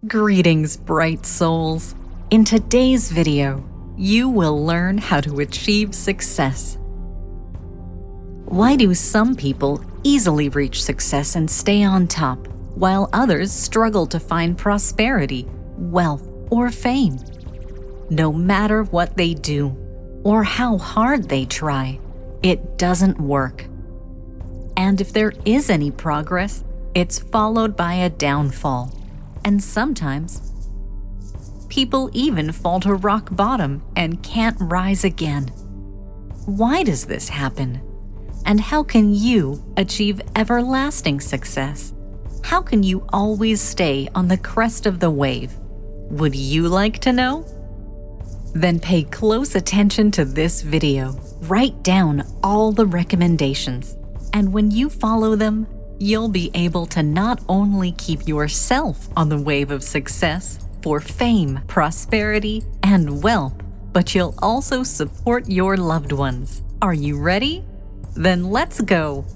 Greetings, bright souls. In today's video, you will learn how to achieve success. Why do some people easily reach success and stay on top, while others struggle to find prosperity, wealth, or fame? No matter what they do, or how hard they try, it doesn't work. And if there is any progress, it's followed by a downfall. And sometimes, people even fall to rock bottom and can't rise again. Why does this happen? And how can you achieve everlasting success? How can you always stay on the crest of the wave? Would you like to know? Then pay close attention to this video. Write down all the recommendations. And when you follow them, you'll be able to not only keep yourself on the wave of success for fame, prosperity, and wealth, but you'll also support your loved ones. Are you ready? Then let's go.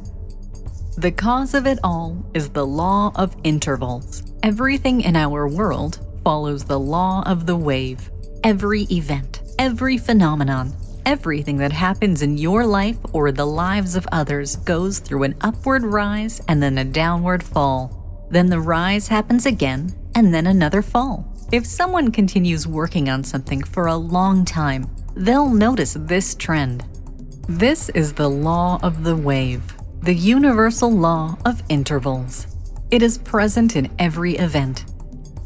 The cause of it all is the law of intervals. Everything in our world follows the law of the wave. Every event, every phenomenon, everything that happens in your life or the lives of others goes through an upward rise and then a downward fall. Then the rise happens again and then another fall. If someone continues working on something for a long time, they'll notice this trend. This is the law of the wave, the universal law of intervals. It is present in every event.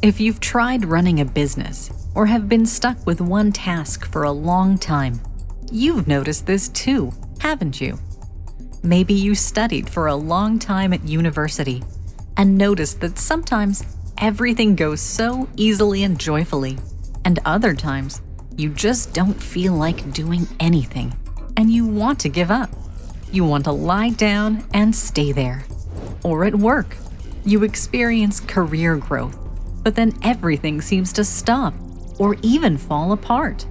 If you've tried running a business or have been stuck with one task for a long time, you've noticed this too, haven't you? Maybe you studied for a long time at university and noticed that sometimes everything goes so easily and joyfully, and other times you just don't feel like doing anything and you want to give up. You want to lie down and stay there. Or at work, you experience career growth, but then everything seems to stop or even fall apart.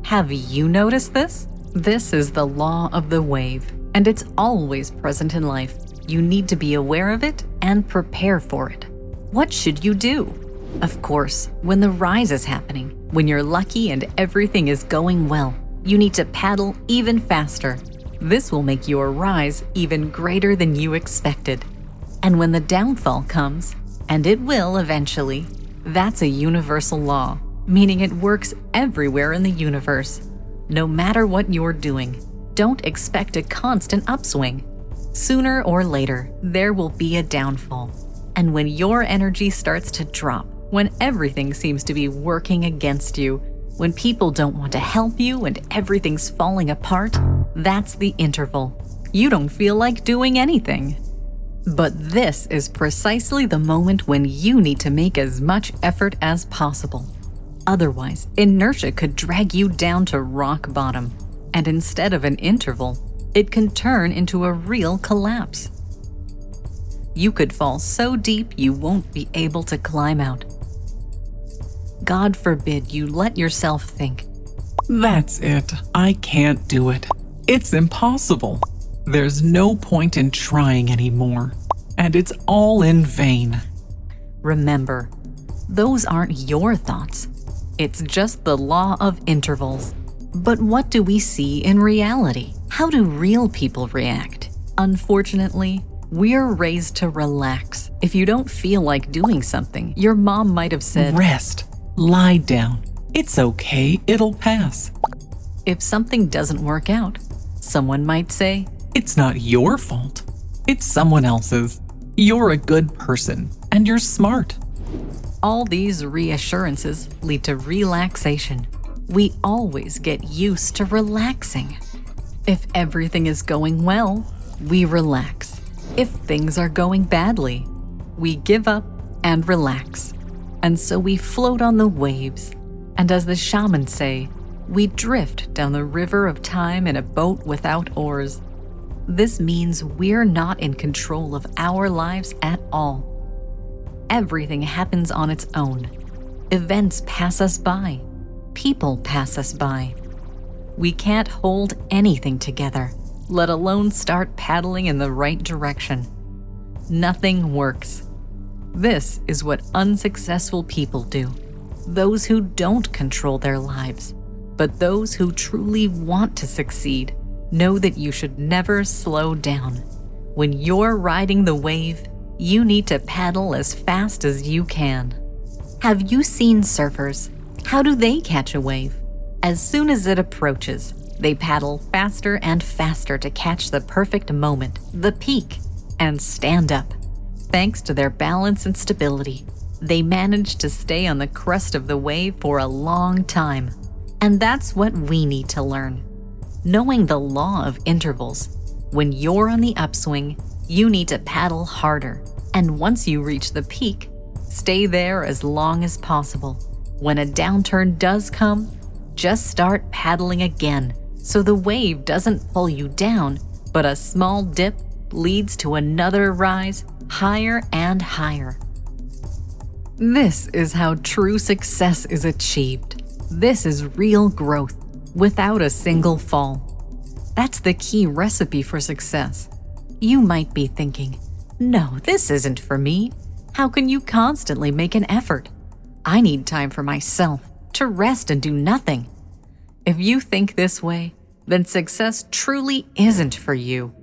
Have you noticed this? This is the law of the wave, and it's always present in life. You need to be aware of it and prepare for it. What should you do? Of course, when the rise is happening, when you're lucky and everything is going well, you need to paddle even faster. This will make your rise even greater than you expected. And when the downfall comes, and it will eventually, that's a universal law, meaning it works everywhere in the universe. No matter what you're doing, don't expect a constant upswing. Sooner or later, there will be a downfall. And when your energy starts to drop, when everything seems to be working against you, when people don't want to help you and everything's falling apart, that's the interval. You don't feel like doing anything. But this is precisely the moment when you need to make as much effort as possible. Otherwise, inertia could drag you down to rock bottom, and instead of an interval, it can turn into a real collapse. You could fall so deep you won't be able to climb out. God forbid you let yourself think, "That's it. I can't do it. It's impossible. There's no point in trying anymore, and it's all in vain." Remember, those aren't your thoughts. It's just the law of intervals. But what do we see in reality? How do real people react? Unfortunately, we're raised to relax. If you don't feel like doing something, your mom might have said, "Rest. Lie down. It's okay. It'll pass." If something doesn't work out, someone might say, "It's not your fault. It's someone else's. You're a good person, and you're smart." All these reassurances lead to relaxation. We always get used to relaxing. If everything is going well, we relax. If things are going badly, we give up and relax. And so we float on the waves. And as the shamans say, we drift down the river of time in a boat without oars. This means we're not in control of our lives at all. Everything happens on its own. Events pass us by. People pass us by. We can't hold anything together, let alone start paddling in the right direction. Nothing works. This is what unsuccessful people do. Those who don't control their lives, but those who truly want to succeed know that you should never slow down. When you're riding the wave, you need to paddle as fast as you can. Have you seen surfers? How do they catch a wave? As soon as it approaches, they paddle faster and faster to catch the perfect moment, the peak, and stand up. Thanks to their balance and stability, they manage to stay on the crest of the wave for a long time. And that's what we need to learn. Knowing the law of intervals, when you're on the upswing, you need to paddle harder. And once you reach the peak, stay there as long as possible. When a downturn does come, just start paddling again so the wave doesn't pull you down, but a small dip leads to another rise, higher and higher. This is how true success is achieved. This is real growth without a single fall. That's the key recipe for success. You might be thinking, no, this isn't for me. How can you constantly make an effort? I need time for myself, to rest and do nothing. If you think this way, then success truly isn't for you.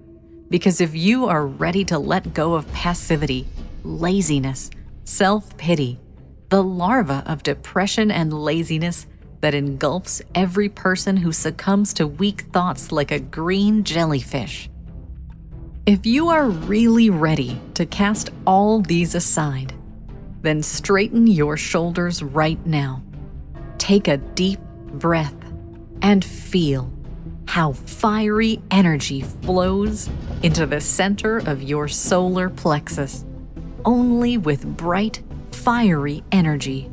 Because if you are ready to let go of passivity, laziness, self-pity, the larva of depression and laziness that engulfs every person who succumbs to weak thoughts like a green jellyfish. If you are really ready to cast all these aside, then straighten your shoulders right now. Take a deep breath and feel how fiery energy flows into the center of your solar plexus. Only with bright, fiery energy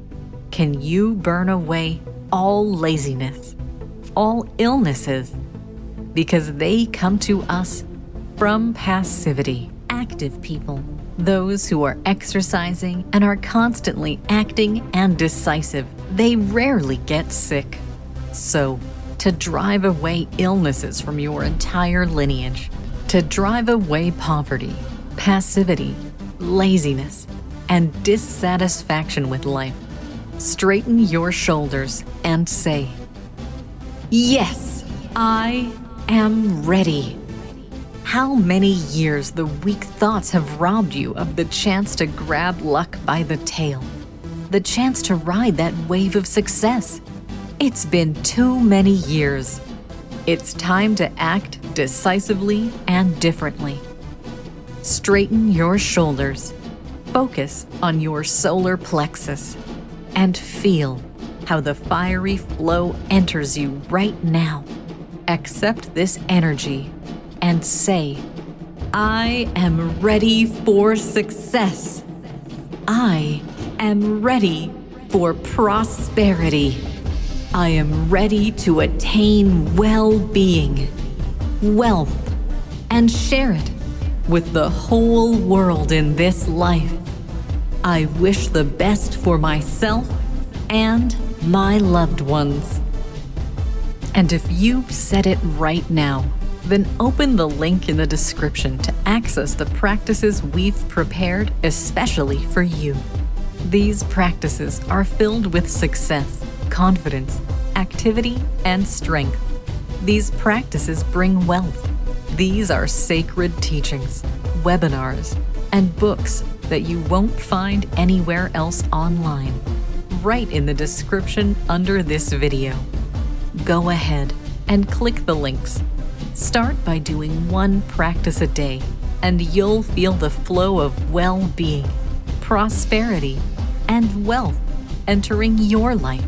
can you burn away all laziness, all illnesses, because they come to us from passivity. Active people, those who are exercising and are constantly acting and decisive, they rarely get sick. So, to drive away illnesses from your entire lineage, to drive away poverty, passivity, laziness, and dissatisfaction with life, straighten your shoulders and say, "Yes, I am ready." How many years the weak thoughts have robbed you of the chance to grab luck by the tail, the chance to ride that wave of success? It's been too many years. It's time to act decisively and differently. Straighten your shoulders, focus on your solar plexus, and feel how the fiery flow enters you right now. Accept this energy and say, "I am ready for success. I am ready for prosperity. I am ready to attain well-being, wealth, and share it with the whole world in this life. I wish the best for myself and my loved ones." And if you've said it right now, then open the link in the description to access the practices we've prepared especially for you. These practices are filled with success, confidence, activity, and strength. These practices bring wealth. These are sacred teachings, webinars, and books that you won't find anywhere else online, right in the description under this video. Go ahead and click the links. Start by doing one practice a day, and you'll feel the flow of well-being, prosperity, and wealth entering your life,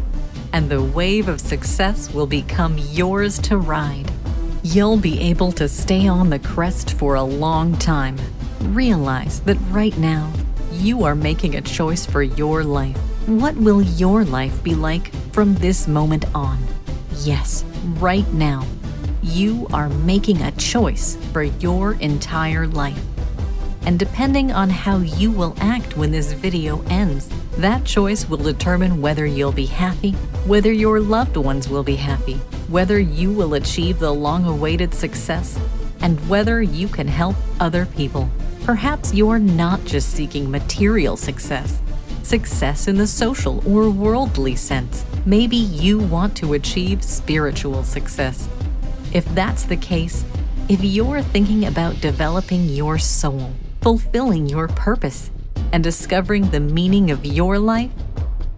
and the wave of success will become yours to ride. You'll be able to stay on the crest for a long time. Realize that right now, you are making a choice for your life. What will your life be like from this moment on? Yes, right now, you are making a choice for your entire life. And depending on how you will act when this video ends, that choice will determine whether you'll be happy, whether your loved ones will be happy, whether you will achieve the long-awaited success, and whether you can help other people. Perhaps you're not just seeking material success in the social or worldly sense. Maybe you want to achieve spiritual success. If that's the case, if you're thinking about developing your soul, fulfilling your purpose, and discovering the meaning of your life,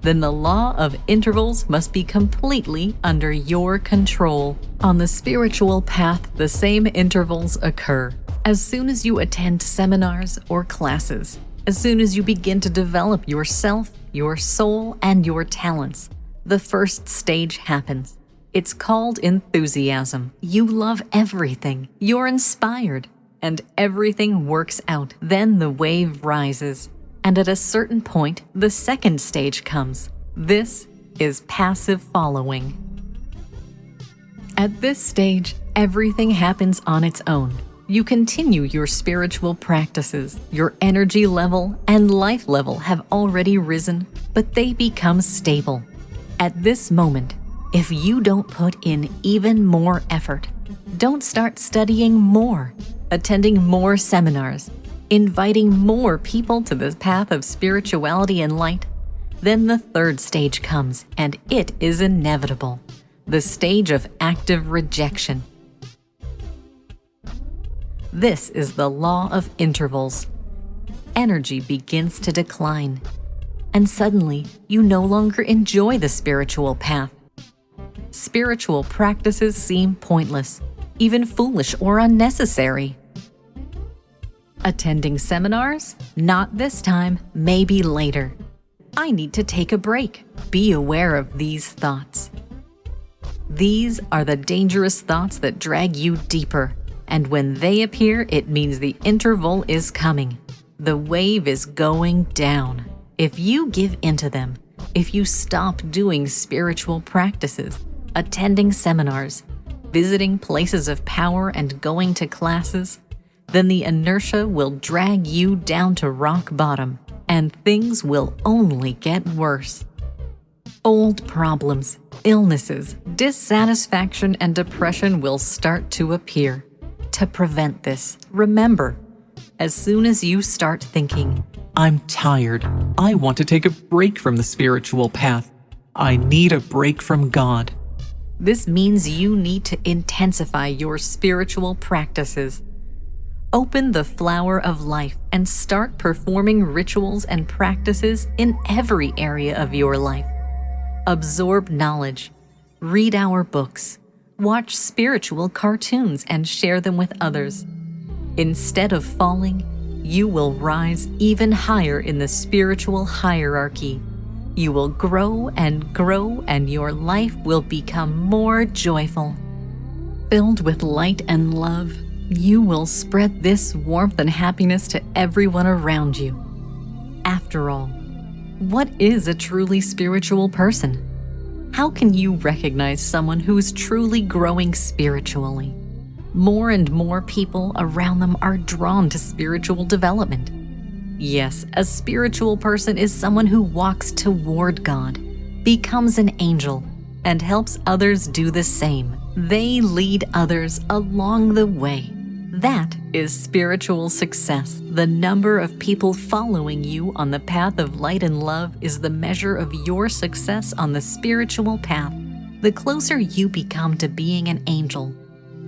then the law of intervals must be completely under your control. On the spiritual path, the same intervals occur. As soon as you attend seminars or classes, as soon as you begin to develop yourself, your soul, and your talents, the first stage happens. It's called enthusiasm. You love everything. You're inspired, and everything works out. Then the wave rises, and at a certain point, the second stage comes. This is passive following. At this stage, everything happens on its own. You continue your spiritual practices. Your energy level and life level have already risen, but they become stable. At this moment, if you don't put in even more effort, don't start studying more, attending more seminars, inviting more people to the path of spirituality and light, then the third stage comes, and it is inevitable. The stage of active rejection. This is the law of intervals. Energy begins to decline, and suddenly you no longer enjoy the spiritual path. Spiritual practices seem pointless, even foolish or unnecessary. Attending seminars? Not this time, maybe later. I need to take a break. Be aware of these thoughts. These are the dangerous thoughts that drag you deeper. And when they appear, it means the interval is coming. The wave is going down. If you give into them, if you stop doing spiritual practices, attending seminars, visiting places of power, and going to classes, then the inertia will drag you down to rock bottom, and things will only get worse. Old problems, illnesses, dissatisfaction, and depression will start to appear. To prevent this, remember, as soon as you start thinking, I'm tired. I want to take a break from the spiritual path. I need a break from God. this means you need to intensify your spiritual practices. Open the flower of life and start performing rituals and practices in every area of your life. Absorb knowledge, read our books, watch spiritual cartoons and share them with others. Instead of falling, you will rise even higher in the spiritual hierarchy. You will grow, and your life will become more joyful. Filled with light and love, you will spread this warmth and happiness to everyone around you. After all, what is a truly spiritual person? How can you recognize someone who is truly growing spiritually? More and more people around them are drawn to spiritual development. Yes, a spiritual person is someone who walks toward God, becomes an angel, and helps others do the same. They lead others along the way. That is spiritual success. The number of people following you on the path of light and love is the measure of your success on the spiritual path. The closer you become to being an angel,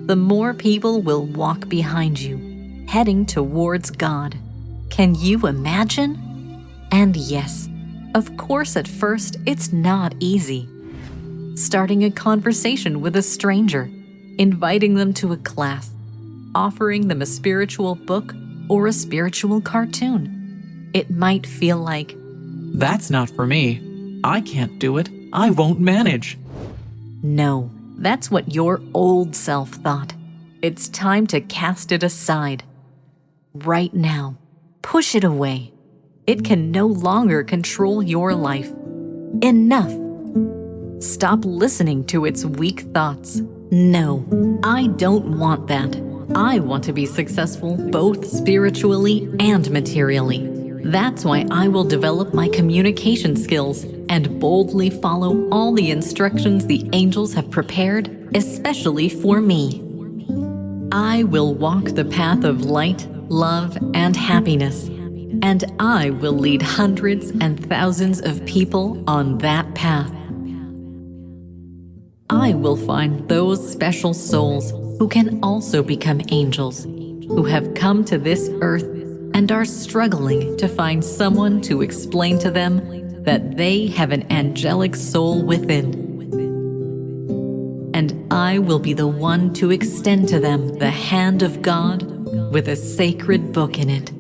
the more people will walk behind you, heading towards God. Can you imagine? And yes, of course, at first, it's not easy. Starting a conversation with a stranger, inviting them to a class, offering them a spiritual book or a spiritual cartoon. It might feel like, "That's not for me. I can't do it. I won't manage." No, that's what your old self thought. It's time to cast it aside. Right now, push it away. It can no longer control your life. Enough. Stop listening to its weak thoughts. No, I don't want that. I want to be successful both spiritually and materially. That's why I will develop my communication skills and boldly follow all the instructions the angels have prepared, especially for me. I will walk the path of light, love, and happiness, and I will lead hundreds and thousands of people on that path. I will find those special souls who can also become angels, who have come to this earth and are struggling to find someone to explain to them that they have an angelic soul within. And I will be the one to extend to them the hand of God with a sacred book in it,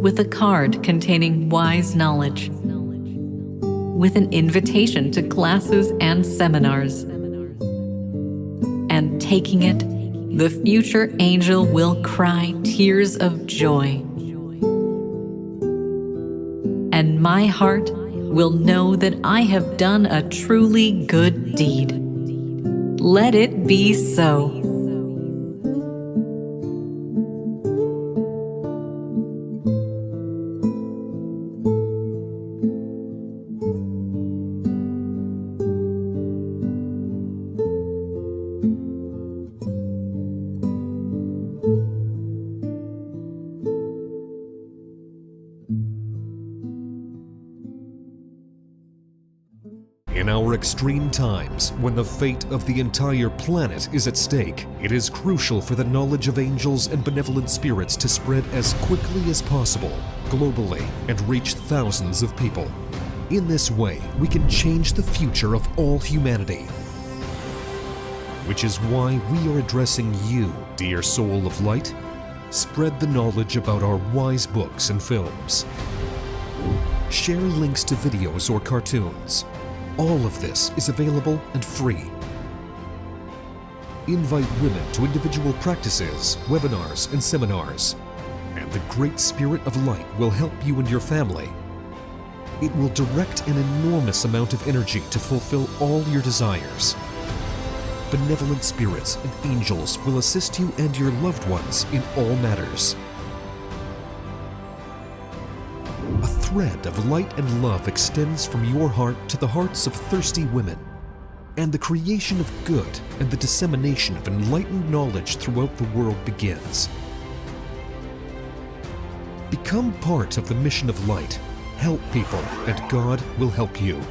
with a card containing wise knowledge, with an invitation to classes and seminars. And taking it, the future angel will cry tears of joy. And my heart will know that I have done a truly good deed. Let it be so. In our extreme times, when the fate of the entire planet is at stake, it is crucial for the knowledge of angels and benevolent spirits to spread as quickly as possible, globally, and reach thousands of people. In this way, we can change the future of all humanity. Which is why we are addressing you, dear soul of light. Spread the knowledge about our wise books and films. Share links to videos or cartoons. All of this is available and free. Invite women to individual practices, webinars, and seminars. And the Great Spirit of Light will help you and your family. It will direct an enormous amount of energy to fulfill all your desires. Benevolent spirits and angels will assist you and your loved ones in all matters. A thread of light and love extends from your heart to the hearts of thirsty women, and the creation of good and the dissemination of enlightened knowledge throughout the world begins. Become part of the mission of light. Help people, and God will help you.